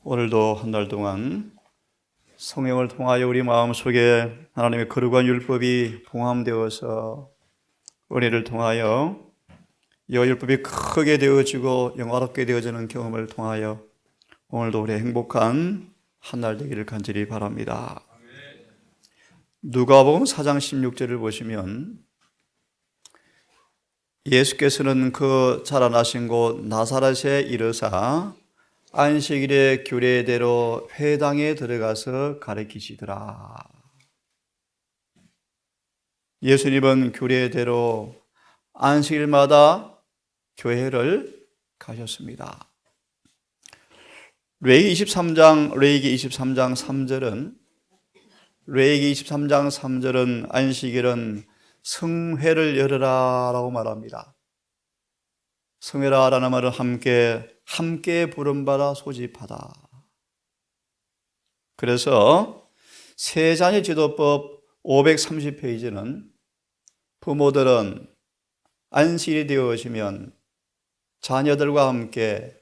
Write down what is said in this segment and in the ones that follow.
오늘도 한 달 동안 성령을 통하여 우리 마음속에 하나님의 거룩한 율법이 봉함되어서 은혜를 통하여 이 율법이 크게 되어지고 영화롭게 되어지는 경험을 통하여 오늘도 우리 행복한 한 날 되기를 간절히 바랍니다. 누가복음 4장 16절을 보시면 예수께서는 그 자라나신 곳 나사렛에 이르사 안식일의 규례대로 회당에 들어가서 가르치시더라. 예수님은 규례대로 안식일마다 교회를 가셨습니다. 레위기 23장 3절은 안식일은 성회를 열으라 라고 말합니다. 성회라라는 말은 함께 부름받아 소집하다. 그래서 세자녀 지도법 530페이지는 부모들은 안식일이 되어지면 자녀들과 함께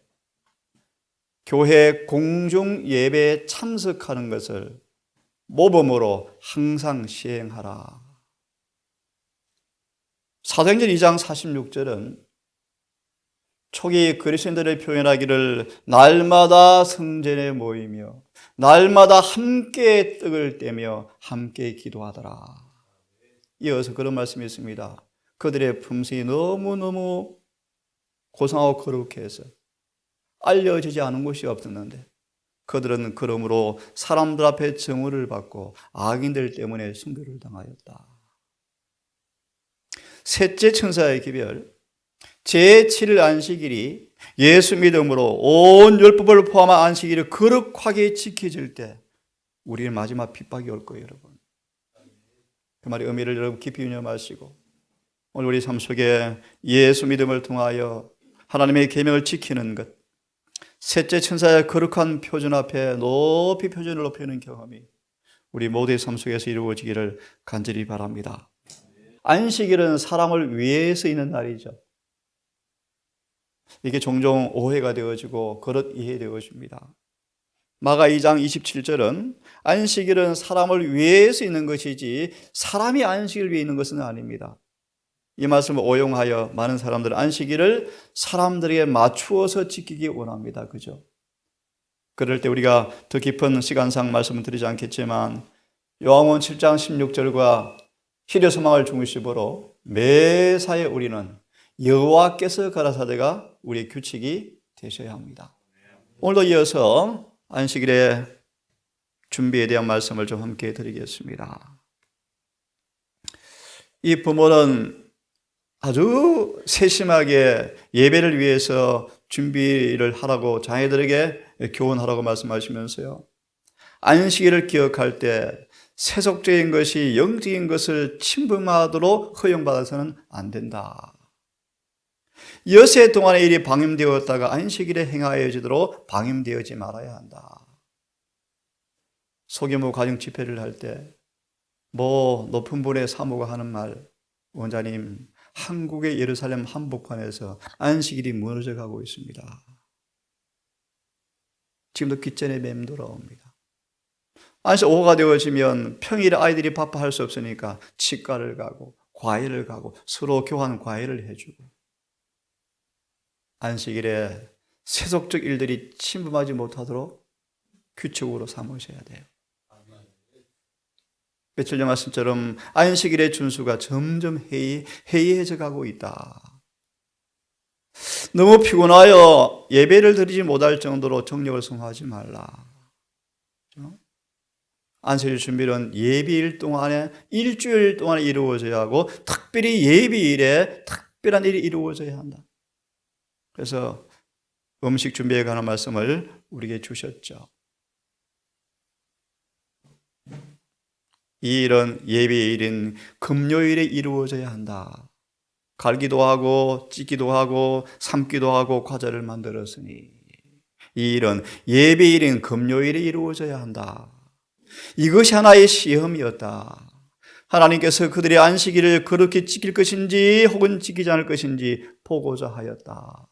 교회 공중 예배에 참석하는 것을 모범으로 항상 시행하라. 사도행전 2장 46절은 초기 그리스도인들을 표현하기를 날마다 성전에 모이며 날마다 함께 떡을 떼며 함께 기도하더라. 이어서 그런 말씀이 있습니다. 그들의 품성이 너무너무 고상하고 거룩해서 알려지지 않은 곳이 없었는데 그들은 그러므로 사람들 앞에 정오를 받고 악인들 때문에 순교를 당하였다. 셋째 천사의 기별 제7일 안식일이 예수 믿음으로 온 율법을 포함한 안식일이 거룩하게 지켜질 때 우리의 마지막 핍박이 올 거예요, 여러분. 그 말의 의미를 여러분 깊이 유념하시고 오늘 우리 삶 속에 예수 믿음을 통하여 하나님의 계명을 지키는 것, 셋째 천사의 거룩한 표준 앞에 높이 표준을 높이는 경험이 우리 모두의 삶 속에서 이루어지기를 간절히 바랍니다. 안식일은 사람을 위해서 있는 날이죠. 이게 종종 오해가 되어지고 그릇 이해되어집니다. 마가 2장 27절은 안식일은 사람을 위해서 있는 것이지 사람이 안식일을 위해 있는 것은 아닙니다. 이 말씀을 오용하여 많은 사람들은 안식일을 사람들에게 맞추어서 지키기 원합니다. 그죠? 그럴 때 우리가 더 깊은 시간상 말씀을 드리지 않겠지만 요한복음 7장 16절과 희려소망을 중심으로 매사에 우리는 여호와께서 가라사대가 우리의 규칙이 되셔야 합니다. 오늘도 이어서 안식일의 준비에 대한 말씀을 좀 함께 드리겠습니다. 이 부모는 아주 세심하게 예배를 위해서 준비를 하라고 자녀들에게 교훈하라고 말씀하시면서요. 안식일을 기억할 때 세속적인 것이 영적인 것을 침범하도록 허용받아서는 안 된다. 여세 동안의 일이 방임되었다가 안식일에 행하여지도록 방임되어지 말아야 한다. 소규모 가정 집회를 할 때 높은 분의 사모가 하는 말, 원장님 한국의 예루살렘 한복판에서 안식일이 무너져 가고 있습니다. 지금도 귓전에 맴돌아옵니다. 안식 오후가 되어지면 평일에 아이들이 바빠할 수 없으니까 치과를 가고 과외를 가고 서로 교환 과외를 해주고 안식일에 세속적 일들이 침범하지 못하도록 규칙으로 삼으셔야 돼요. 며칠 전 말씀처럼 안식일의 준수가 점점 해이해져 가고 있다. 너무 피곤하여 예배를 드리지 못할 정도로 정력을 성화하지 말라. 안식일 준비는 예비일 동안에 일주일 동안에 이루어져야 하고 특별히 예비일에 특별한 일이 이루어져야 한다. 그래서 음식 준비에 관한 말씀을 우리에게 주셨죠. 이 일은 예비일인 금요일에 이루어져야 한다. 갈기도 하고 찢기도 하고 삶기도 하고 과자를 만들었으니 이 일은 예비일인 금요일에 이루어져야 한다. 이것이 하나의 시험이었다. 하나님께서 그들의 안식일을 그렇게 지킬 것인지 혹은 지키지 않을 것인지 보고자 하였다.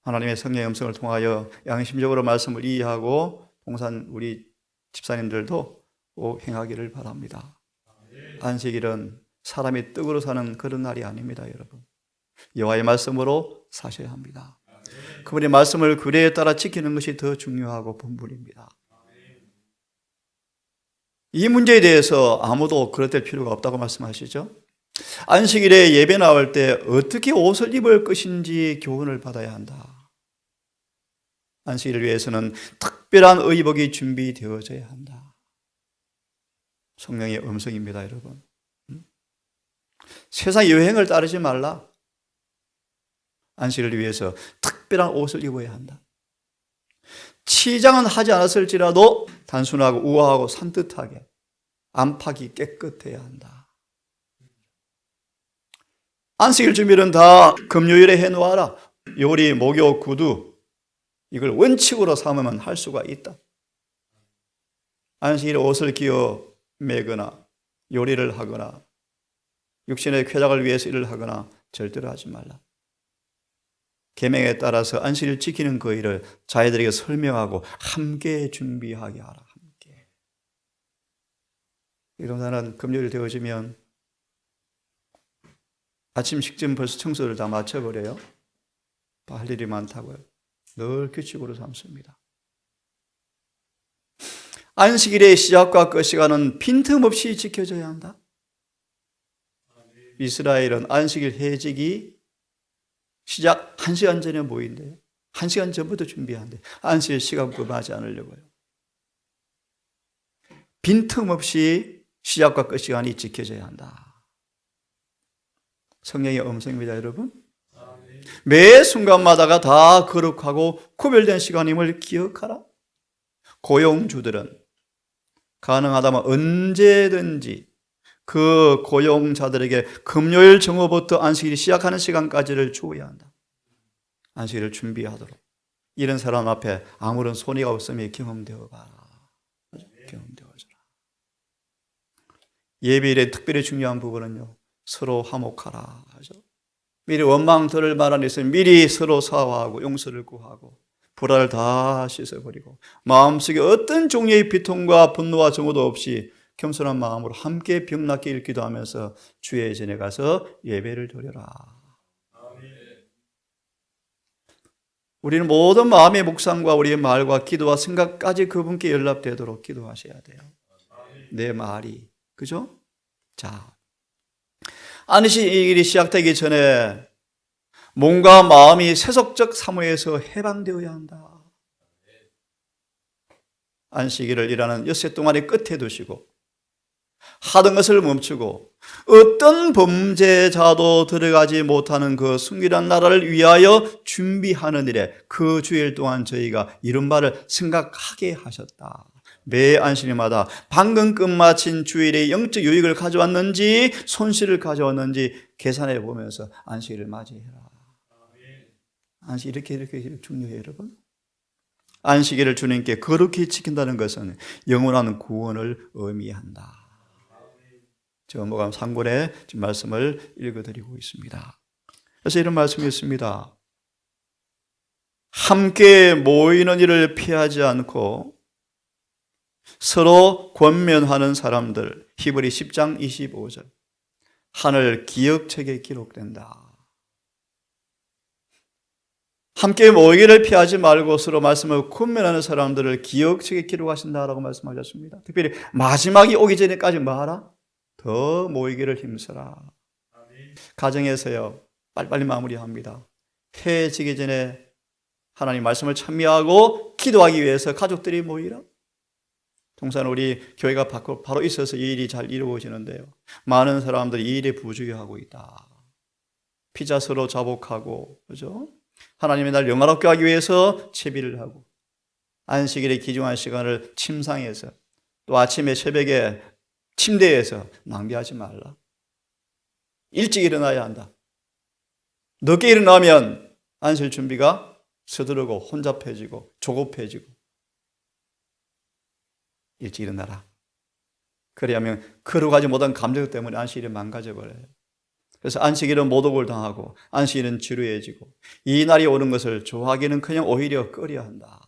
하나님의 성령의 음성을 통하여 양심적으로 말씀을 이해하고 동산 우리 집사님들도 꼭 행하기를 바랍니다. 안식일은 사람이 떡으로 사는 그런 날이 아닙니다, 여러분. 여호와의 말씀으로 사셔야 합니다. 그분의 말씀을 규례에 따라 지키는 것이 더 중요하고 본분입니다. 이 문제에 대해서 아무도 그럴 필요가 없다고 말씀하시죠. 안식일에 예배 나올 때 어떻게 옷을 입을 것인지 교훈을 받아야 한다. 안식일을 위해서는 특별한 의복이 준비되어져야 한다. 성령의 음성입니다, 여러분. 세상 유행을 따르지 말라. 안식일을 위해서 특별한 옷을 입어야 한다. 치장은 하지 않았을지라도 단순하고 우아하고 산뜻하게 안팎이 깨끗해야 한다. 안식일 준비는 다 금요일에 해놓아라. 요리, 목욕, 구두 이걸 원칙으로 삼으면 할 수가 있다. 안식일에 옷을 끼워 매거나 요리를 하거나 육신의 쾌락을 위해서 일을 하거나 절대로 하지 말라. 계명에 따라서 안식일을 지키는 그 일을 자기들에게 설명하고 함께 준비하게 하라. 함께. 이러다는 금요일 되어지면 아침 식전 벌써 청소를 다 마쳐버려요. 할 일이 많다고요. 늘 규칙으로 삼습니다. 안식일의 시작과 끝 시간은 빈틈없이 지켜져야 한다. 이스라엘은 안식일 해직이 시작 1시간 전에 모인대요. 1시간 전부터 준비한대. 안식일 시간 구분하지 않으려고요. 빈틈없이 시작과 끝 시간이 지켜져야 한다. 성령의 음성입니다, 여러분. 매 순간마다가 다 거룩하고 구별된 시간임을 기억하라. 고용주들은 가능하다면 언제든지 그 고용자들에게 금요일 정오부터 안식일이 시작하는 시간까지를 주어야 한다. 안식일을 준비하도록. 이런 사람 앞에 아무런 손해가 없음이 경험되어 봐라. 경험되어져라. 예배일의 특별히 중요한 부분은요, 서로 화목하라 하죠. 미리 원망들을 말하면서 미리 서로 사과하고 용서를 구하고 불화를 다 씻어버리고 마음속에 어떤 종류의 비통과 분노와 정오도 없이 겸손한 마음으로 함께 병낫게 기도하면서 주의 전에 가서 예배를 드려라. 우리는 모든 마음의 묵상과 우리의 말과 기도와 생각까지 그분께 연락되도록 기도하셔야 돼요. 내 말이. 그죠? 자, 안식일이 시작되기 전에 몸과 마음이 세속적 사무에서 해방되어야 한다. 안식일을 일하는 엿새 동안의 끝에 두시고 하던 것을 멈추고 어떤 범죄자도 들어가지 못하는 그 순결한 나라를 위하여 준비하는 일에 그 주일 동안 저희가 이런 말을 생각하게 하셨다. 매 안식일마다 방금 끝마친 주일에 영적 유익을 가져왔는지 손실을 가져왔는지 계산해 보면서 안식일을 맞이해라. 안식일 이렇게 중요해요, 여러분. 안식일을 주님께 거룩히 지킨다는 것은 영원한 구원을 의미한다. 전무감 3권에 지금 말씀을 읽어드리고 있습니다. 그래서 이런 말씀이 있습니다. 함께 모이는 일을 피하지 않고 서로 권면하는 사람들, 히브리 10장 25절. 하늘 기억책에 기록된다. 함께 모이기를 피하지 말고 서로 말씀을 권면하는 사람들을 기억책에 기록하신다라고 말씀하셨습니다. 특별히 마지막이 오기 전에까지 뭐 하라? 더 모이기를 힘써라. 가정에서요, 빨리빨리 마무리합니다. 해 지기 전에 하나님 말씀을 찬미하고 기도하기 위해서 가족들이 모이라. 통상 우리 교회가 바로 있어서 이 일이 잘 이루어지는데요, 많은 사람들이 이 일에 부주의하고 있다. 피자 서로 자복하고, 그죠? 하나님의 날 영화롭게 하기 위해서 채비를 하고, 안식일의 귀중한 시간을 침상에서 또 아침에 새벽에 침대에서 낭비하지 말라. 일찍 일어나야 한다. 늦게 일어나면 안식일 준비가 서두르고 혼잡해지고 조급해지고. 일찍 일어나라. 그래야면 거룩하지 못한 감정 때문에 안식일이 망가져 버려요. 그래서 안식일은 모독을 당하고 안식일은 지루해지고 이 날이 오는 것을 좋아하기는커녕 오히려 꺼려한다.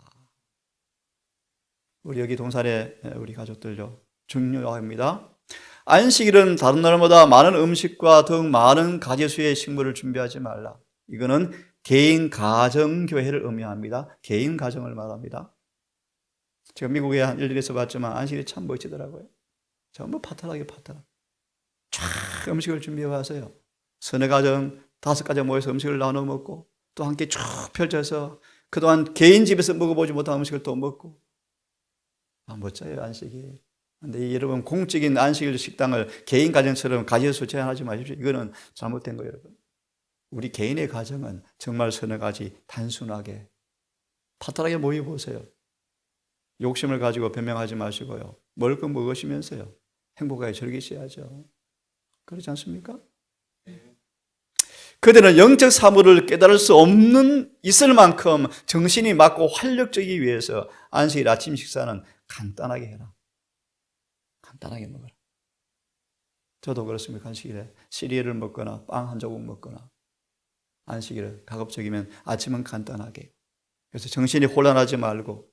우리 여기 동산에 우리 가족들요 중요합니다. 안식일은 다른 날보다 많은 음식과 더욱 많은 가지수의 식물을 준비하지 말라. 이거는 개인 가정 교회를 의미합니다. 개인 가정을 말합니다. 제가 미국에 한 1년 있어 봤지만 안식일이 참 멋지더라고요. 전부 파탈하게 쫙 음식을 준비해 와서요. 서너 가정, 5가정 모여서 음식을 나눠 먹고 또 함께 쭉 펼쳐서 그동안 개인 집에서 먹어보지 못한 음식을 또 먹고 멋져요 안식이. 근데 여러분 공적인 안식일 식당을 개인 가정처럼 가지수 제한하지 마십시오. 이거는 잘못된 거예요 여러분. 우리 개인의 가정은 정말 서너 가지 단순하게 파탈하게 모여보세요. 욕심을 가지고 변명하지 마시고요. 먹을 거 먹으시면서요. 행복하게 즐기셔야죠. 그렇지 않습니까? 그들은 영적 사물을 깨달을 수 없는 있을 만큼 정신이 맑고 활력적이기 위해서 안식일 아침 식사는 간단하게 해라. 간단하게 먹어라. 저도 그렇습니다. 안식일에 시리얼을 먹거나 빵 한 조각 먹거나 안식일에 가급적이면 아침은 간단하게. 그래서 정신이 혼란하지 말고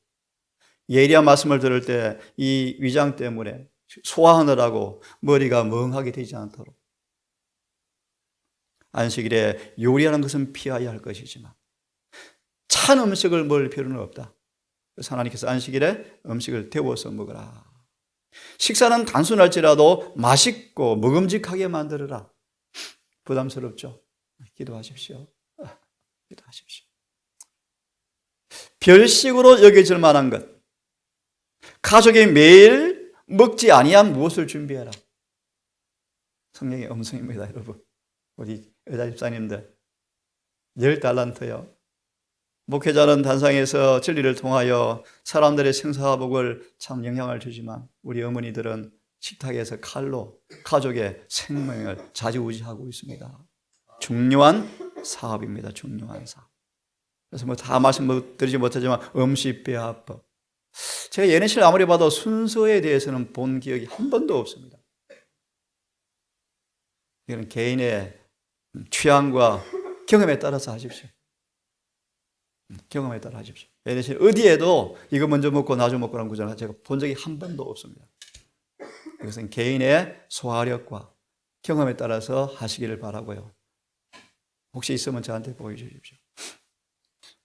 예리한 말씀을 들을 때 이 위장 때문에 소화하느라고 머리가 멍하게 되지 않도록 안식일에 요리하는 것은 피해야 할 것이지만 찬 음식을 먹을 필요는 없다. 그래서 하나님께서 안식일에 음식을 데워서 먹으라. 식사는 단순할지라도 맛있고 먹음직하게 만들어라. 부담스럽죠? 기도하십시오. 기도하십시오. 별식으로 여겨질 만한 것. 가족이 매일 먹지 아니한 무엇을 준비해라. 성령의 음성입니다, 여러분. 우리 여자 집사님들 10달란트요. 목회자는 단상에서 진리를 통하여 사람들의 생사복을 참 영향을 주지만 우리 어머니들은 식탁에서 칼로 가족의 생명을 좌지우지하고 있습니다. 중요한 사업입니다. 중요한 사업. 그래서 뭐 다 말씀드리지 못하지만 음식배합법. 제가 예언실 아무리 봐도 순서에 대해서는 본 기억이 한 번도 없습니다. 이건 개인의 취향과 경험에 따라서 하십시오. 경험에 따라 하십시오. 예언실 어디에도 이거 먼저 먹고 나중 먹고라는 구절을 제가 본 적이 한 번도 없습니다. 이것은 개인의 소화력과 경험에 따라서 하시기를 바라고요. 혹시 있으면 저한테 보여주십시오.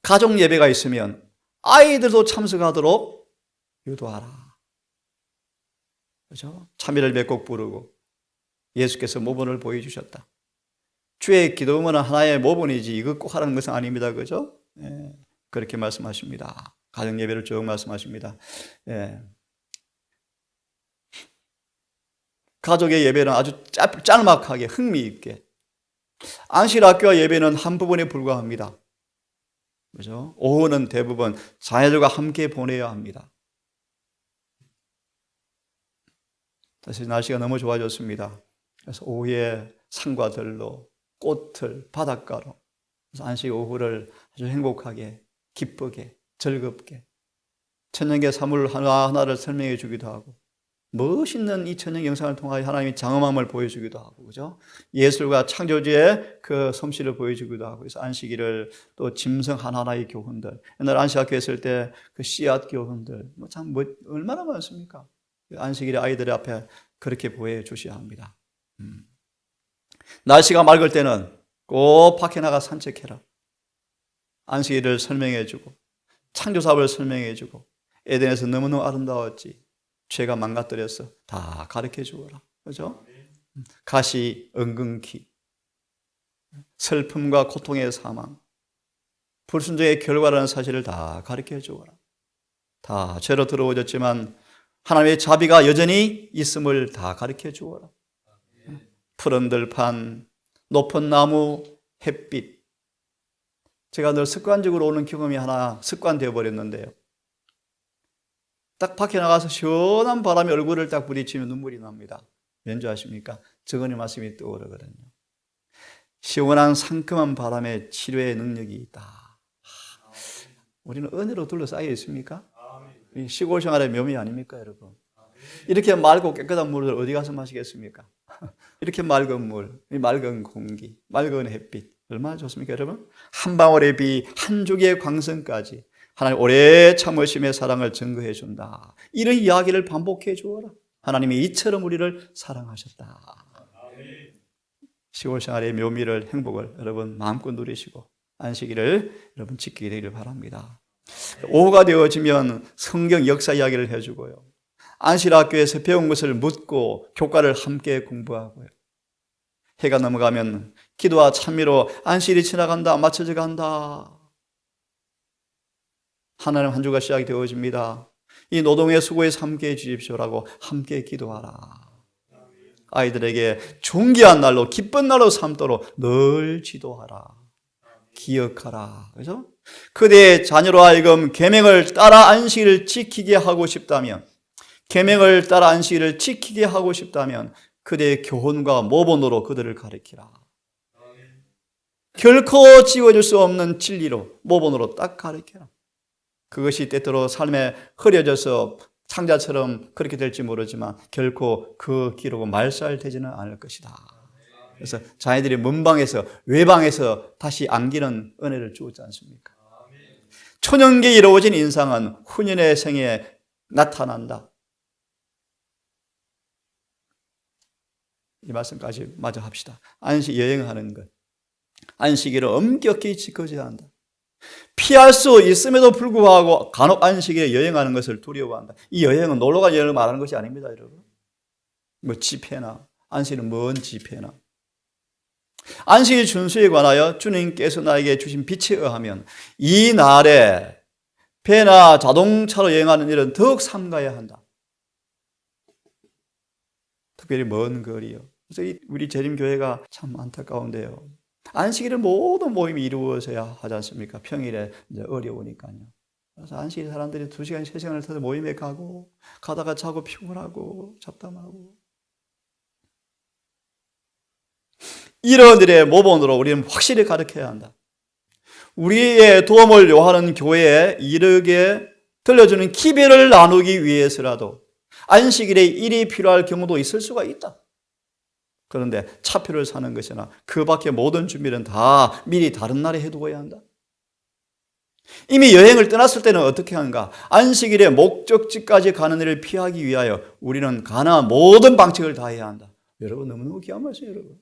가족 예배가 있으면 아이들도 참석하도록 유도하라. 그렇죠? 참여를 몇 곡 부르고 예수께서 모본을 보여주셨다. 주의 기도문은 하나의 모본이지 이거 꼭 하라는 것은 아닙니다. 그죠? 예, 그렇게 말씀하십니다. 가정 예배를 쭉 말씀하십니다. 예. 가족의 예배는 아주 짤막하게 흥미있게 안식일 학교와 예배는 한 부분에 불과합니다. 그죠? 오후는 대부분 자녀들과 함께 보내야 합니다. 사실 날씨가 너무 좋아졌습니다. 그래서 오후에 산과 들로 꽃을 바닷가로 그래서 안식 오후를 아주 행복하게 기쁘게 즐겁게 천년계 사물 하나하나를 설명해 주기도 하고 멋있는 이 천년 영상을 통하여 하나님의 장엄함을 보여주기도 하고, 그죠? 예술과 창조주의 그 솜씨를 보여주기도 하고, 그래서 안식일을 또 짐승 하나하나의 교훈들, 옛날 안식학교 했을 때 그 씨앗 교훈들, 얼마나 많습니까? 안식일에 아이들 앞에 그렇게 보여주셔야 합니다. 날씨가 맑을 때는 꼭 밖에 나가 산책해라. 안식일을 설명해주고, 창조사업을 설명해주고, 에덴에서 너무너무 아름다웠지. 죄가 망가뜨렸어. 다 가르쳐 주어라. 그죠? 가시, 은근키, 슬픔과 고통의 사망, 불순종의 결과라는 사실을 다 가르쳐 주어라. 다 죄로 들어오졌지만 하나님의 자비가 여전히 있음을 다 가르쳐 주어라. 푸른 들판, 높은 나무, 햇빛. 제가 늘 습관적으로 오는 경험이 하나 습관되어 버렸는데요. 딱 밖에 나가서 시원한 바람이 얼굴을 딱 부딪히면 눈물이 납니다. 왠지 아십니까? 저건의 말씀이 떠오르거든요. 시원한 상큼한 바람에 치료의 능력이 있다. 우리는 은혜로 둘러싸여 있습니까? 시골 생활의 묘미 아닙니까, 여러분? 이렇게 맑고 깨끗한 물을 어디 가서 마시겠습니까? 이렇게 맑은 물, 맑은 공기, 맑은 햇빛 얼마나 좋습니까, 여러분? 한 방울의 비, 한 조기의 광선까지 하나님 오래 참으심의 사랑을 증거해 준다. 이런 이야기를 반복해 주어라. 하나님이 이처럼 우리를 사랑하셨다. 10월 생활의 묘미를, 행복을 여러분 마음껏 누리시고 안식일을 여러분 지키게 되기를 바랍니다. 오후가 되어지면 성경 역사 이야기를 해주고요. 안식학교에서 배운 것을 묻고 교과를 함께 공부하고요. 해가 넘어가면 기도와 찬미로 안식일이 지나간다, 맞춰져 간다. 하나님 한 주가 시작이 되어집니다. 이 노동의 수고에서 함께해 주십시오라고 함께 기도하라. 아이들에게 존귀한 날로 기쁜 날로 삼도록 늘 지도하라. 기억하라. 그죠? 그대의 자녀로 하여금 계명을 따라 안식일을 지키게 하고 싶다면, 계명을 따라 안식일을 지키게 하고 싶다면 그대의 교훈과 모본으로 그들을 가르치라. 결코 지워질 수 없는 진리로 모본으로 딱 가르쳐라. 그것이 때때로 삶에 흐려져서 창자처럼 그렇게 될지 모르지만 결코 그 기록은 말살되지는 않을 것이다. 그래서 자녀들이 문방에서 외방에서 다시 안기는 은혜를 주었지 않습니까? 초년기에 이루어진 인상은 후년의 생에 나타난다. 이 말씀까지 마저 합시다. 안식 여행하는 것, 안식일을 엄격히 지켜져야 한다. 피할 수 있음에도 불구하고 간혹 안식일에 여행하는 것을 두려워한다. 이 여행은 놀러간 여행을 말하는 것이 아닙니다, 여러분. 뭐 집회나, 안식일은 먼 집회나. 안식일 준수에 관하여 주님께서 나에게 주신 빛에 의하면 이 날에 배나 자동차로 여행하는 일은 더욱 삼가야 한다. 특별히 먼 거리요. 그래서 우리 재림교회가 참 안타까운데요. 안식일은 모든 모임이 이루어져야 하지 않습니까? 평일에 이제 어려우니까요. 그래서 안식일 사람들이 2시간, 3시간을 타서 모임에 가고, 가다가 자고 피곤하고, 잡담하고. 이런 일의 모본으로 우리는 확실히 가르쳐야 한다. 우리의 도움을 요하는 교회에 이르게 들려주는 기별을 나누기 위해서라도 안식일에 일이 필요할 경우도 있을 수가 있다. 그런데 차표를 사는 것이나 그 밖에 모든 준비는 다 미리 다른 날에 해두어야 한다. 이미 여행을 떠났을 때는 어떻게 하는가? 안식일에 목적지까지 가는 일을 피하기 위하여 우리는 가능한 모든 방책을 다 해야 한다. 여러분 너무너무 귀한 말씀이에요, 여러분.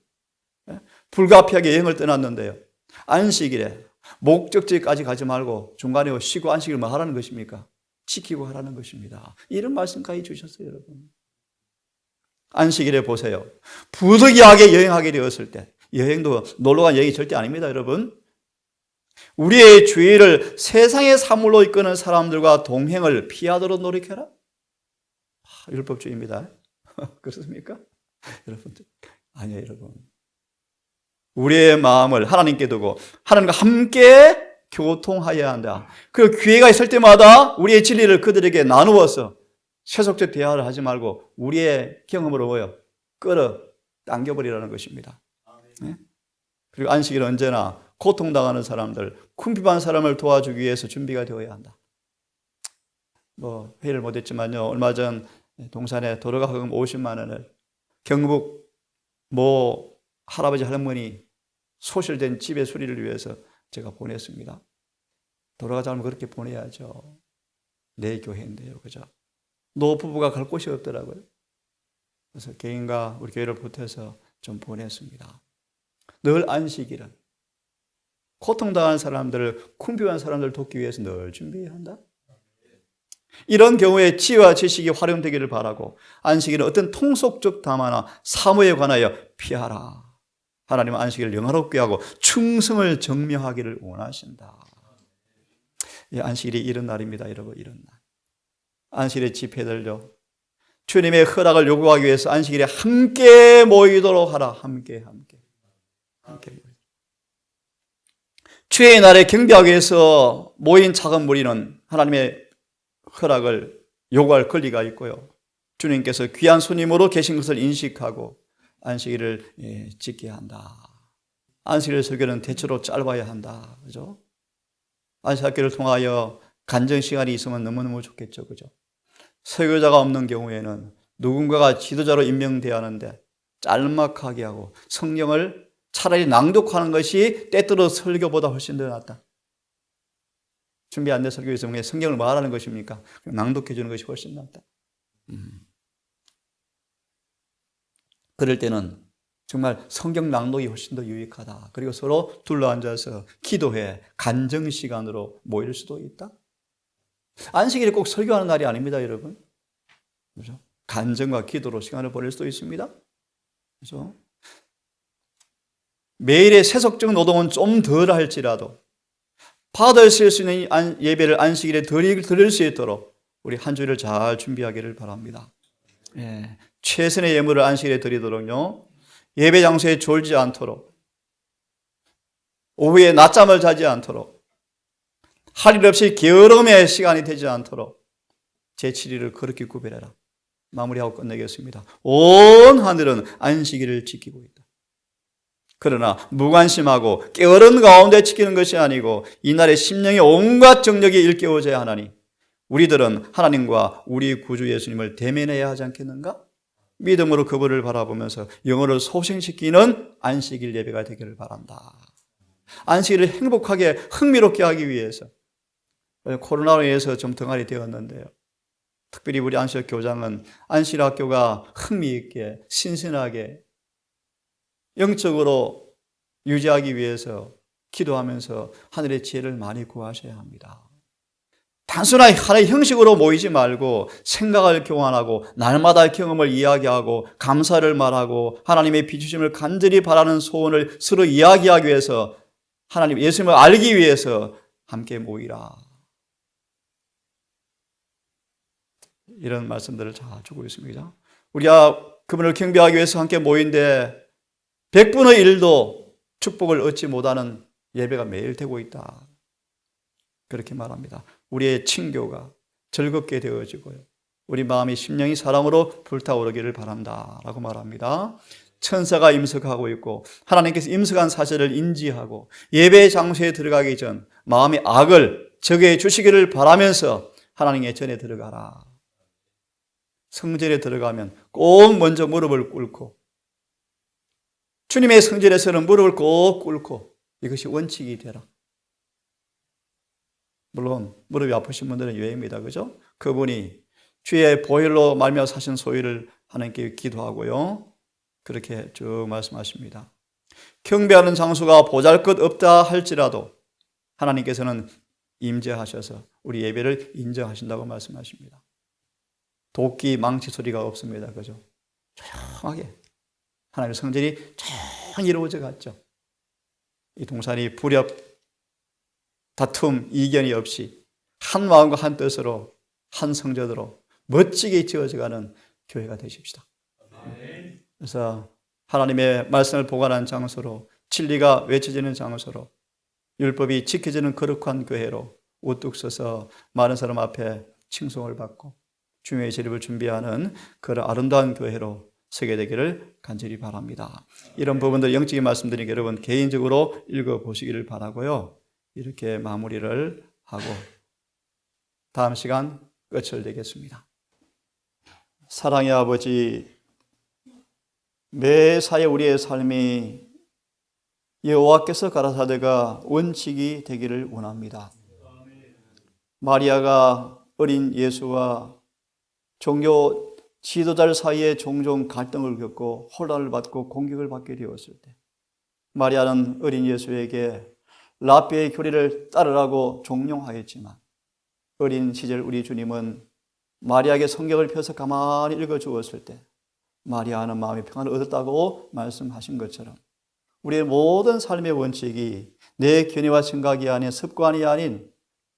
불가피하게 여행을 떠났는데요. 안식일에 목적지까지 가지 말고 중간에 쉬고 안식일을 뭐 하라는 것입니까? 지키고 하라는 것입니다. 이런 말씀까지 주셨어요, 여러분. 안식일에 보세요. 부득이하게 여행하게 되었을 때, 여행도 놀러간 여행이 절대 아닙니다, 여러분. 우리의 주의를 세상의 사물로 이끄는 사람들과 동행을 피하도록 노력해라. 율법주의입니다. 그렇습니까? 여러분, 아니에요, 여러분. 우리의 마음을 하나님께 두고 하나님과 함께 교통하여야 한다. 그 기회가 있을 때마다 우리의 진리를 그들에게 나누어서 세속적 대화를 하지 말고 우리의 경험으로 뭐요? 끌어 당겨버리라는 것입니다. 네? 그리고 안식일은 언제나 고통당하는 사람들, 궁핍한 사람을 도와주기 위해서 준비가 되어야 한다. 뭐 회의를 못했지만요, 얼마 전 동산에 도로가 헌금 50만 원을 경북 뭐 할아버지 할머니 소실된 집의 수리를 위해서 제가 보냈습니다. 돌아가자면 그렇게 보내야죠. 내 교회인데요, 그죠? 노부부가 갈 곳이 없더라고요. 그래서 개인과 우리 교회를 보태서 좀 보냈습니다. 늘 안식일은 고통당하는 사람들을, 궁핍한 사람들을 돕기 위해서 늘 준비해야 한다. 이런 경우에 지혜와 지식이 활용되기를 바라고 안식일은 어떤 통속적 담화나 사무에 관하여 피하라. 하나님은 안식일을 영화롭게 하고 충성을 증명하기를 원하신다. 이 안식일이 이런 날입니다, 여러분. 이런 날. 안식일의 집회들요, 주님의 허락을 요구하기 위해서 안식일에 함께 모이도록 하라. 함께. 주의 날에 경배하기 위해서 모인 작은 무리는 하나님의 허락을 요구할 권리가 있고요, 주님께서 귀한 손님으로 계신 것을 인식하고 안식일을 지켜야 한다. 안식일 설교는 대체로 짧아야 한다. 그죠? 안식일을 통하여 간증 시간이 있으면 너무너무 좋겠죠. 그죠? 설교자가 없는 경우에는 누군가가 지도자로 임명되어야 하는데 짤막하게 하고 성경을 차라리 낭독하는 것이 때때로 설교보다 훨씬 더 낫다. 준비 안 된 설교 있으면 성경을 말하는 것입니까? 낭독해 주는 것이 훨씬 낫다. 그럴 때는 정말 성경 낭독이 훨씬 더 유익하다. 그리고 서로 둘러앉아서 기도해 간증 시간으로 모일 수도 있다. 안식일이 꼭 설교하는 날이 아닙니다, 여러분. 그렇죠? 간증과 기도로 시간을 보낼 수도 있습니다. 그렇죠? 매일의 세속적 노동은 좀 덜 할지라도 받을 수 있는 예배를 안식일에 드릴 수 있도록 우리 한 주를 잘 준비하기를 바랍니다. 예, 최선의 예물을 안식일에 드리도록요. 예배 장소에 졸지 않도록, 오후에 낮잠을 자지 않도록, 할 일 없이 게으름의 시간이 되지 않도록 제7일을 그렇게 구별해라. 마무리하고 끝내겠습니다. 온 하늘은 안식일을 지키고 있다. 그러나 무관심하고 게으른 가운데 지키는 것이 아니고 이날에 심령의 온갖 정력이 일깨워져야 하나니 우리들은 하나님과 우리 구주 예수님을 대면해야 하지 않겠는가? 믿음으로 그분을 바라보면서 영혼을 소생시키는 안식일 예배가 되기를 바란다. 안식일을 행복하게 흥미롭게 하기 위해서 코로나로 인해서 좀 등한이 되었는데요. 특별히 우리 안식 교장은 안식 학교가 흥미있게 신선하게 영적으로 유지하기 위해서 기도하면서 하늘의 지혜를 많이 구하셔야 합니다. 단순한 하나의 형식으로 모이지 말고 생각을 교환하고 날마다 경험을 이야기하고 감사를 말하고 하나님의 비추심을 간절히 바라는 소원을 서로 이야기하기 위해서 하나님 예수님을 알기 위해서 함께 모이라. 이런 말씀들을 잘 주고 있습니다. 우리가 그분을 경배하기 위해서 함께 모인데 100분의 1도 축복을 얻지 못하는 예배가 매일 되고 있다. 그렇게 말합니다. 우리의 친교가 즐겁게 되어지고요. 우리 마음이 심령이 사랑으로 불타오르기를 바란다 라고 말합니다. 천사가 임석하고 있고 하나님께서 임석한 사실을 인지하고 예배 장소에 들어가기 전 마음의 악을 적해 주시기를 바라면서 하나님의 전에 들어가라. 성전에 들어가면 꼭 먼저 무릎을 꿇고 주님의 성전에서는 무릎을 꼭 꿇고 이것이 원칙이 되라. 물론 무릎이 아프신 분들은 예외입니다. 그죠? 그분이 주의 보혈로 말미암아 사신 소유를 하나님께 기도하고요. 그렇게 쭉 말씀하십니다. 경배하는 장소가 보잘것없다 할지라도 하나님께서는 임재하셔서 우리 예배를 인정하신다고 말씀하십니다. 도끼 망치 소리가 없습니다. 그죠? 조용하게 하나님의 성전이 조용히 이루어져 갔죠. 이 동산이 불협, 다툼, 이견이 없이 한 마음과 한 뜻으로 한 성전으로 멋지게 지어져가는 교회가 되십시다. 그래서 하나님의 말씀을 보관한 장소로 진리가 외쳐지는 장소로 율법이 지켜지는 거룩한 교회로 우뚝 서서 많은 사람 앞에 칭송을 받고 주님의 재림을 준비하는 그런 아름다운 교회로 서게 되기를 간절히 바랍니다. 이런 부분들 영적인 말씀드리니 여러분 개인적으로 읽어보시기를 바라고요. 이렇게 마무리를 하고 다음 시간 끝을 내겠습니다. 사랑의 아버지, 매사에 우리의 삶이 여호와께서 가라사대가 원칙이 되기를 원합니다. 마리아가 어린 예수와 종교 지도자들 사이에 종종 갈등을 겪고 혼란을 받고 공격을 받게 되었을 때 마리아는 어린 예수에게 랍비의 교리를 따르라고 종용하였지만 어린 시절 우리 주님은 마리아에게 성경을 펴서 가만히 읽어주었을 때 마리아는 마음의 평안을 얻었다고 말씀하신 것처럼 우리의 모든 삶의 원칙이 내 견해와 생각이 아닌 습관이 아닌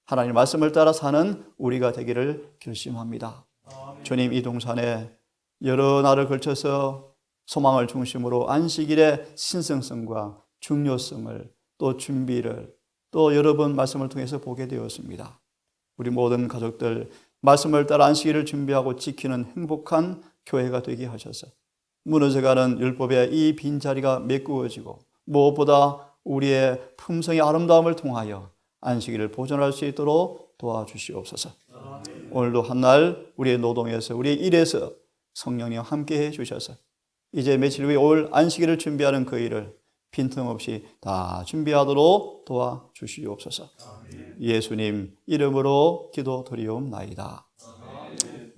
하나님의 말씀을 따라 사는 우리가 되기를 결심합니다. 주님, 이 동산에 여러 날을 걸쳐서 소망을 중심으로 안식일의 신성성과 중요성을 또 준비를 또 여러 번 말씀을 통해서 보게 되었습니다. 우리 모든 가족들 말씀을 따라 안식일을 준비하고 지키는 행복한 교회가 되게 하셔서 무너져가는 율법의 이 빈자리가 메꾸어지고 무엇보다 우리의 품성의 아름다움을 통하여 안식일을 보존할 수 있도록 도와주시옵소서. 오늘도 한날 우리의 노동에서 우리의 일에서 성령님 함께해 주셔서 이제 며칠 후에 올 안식일을 준비하는 그 일을 빈틈없이 다 준비하도록 도와주시옵소서. 예수님 이름으로 기도드리옵나이다.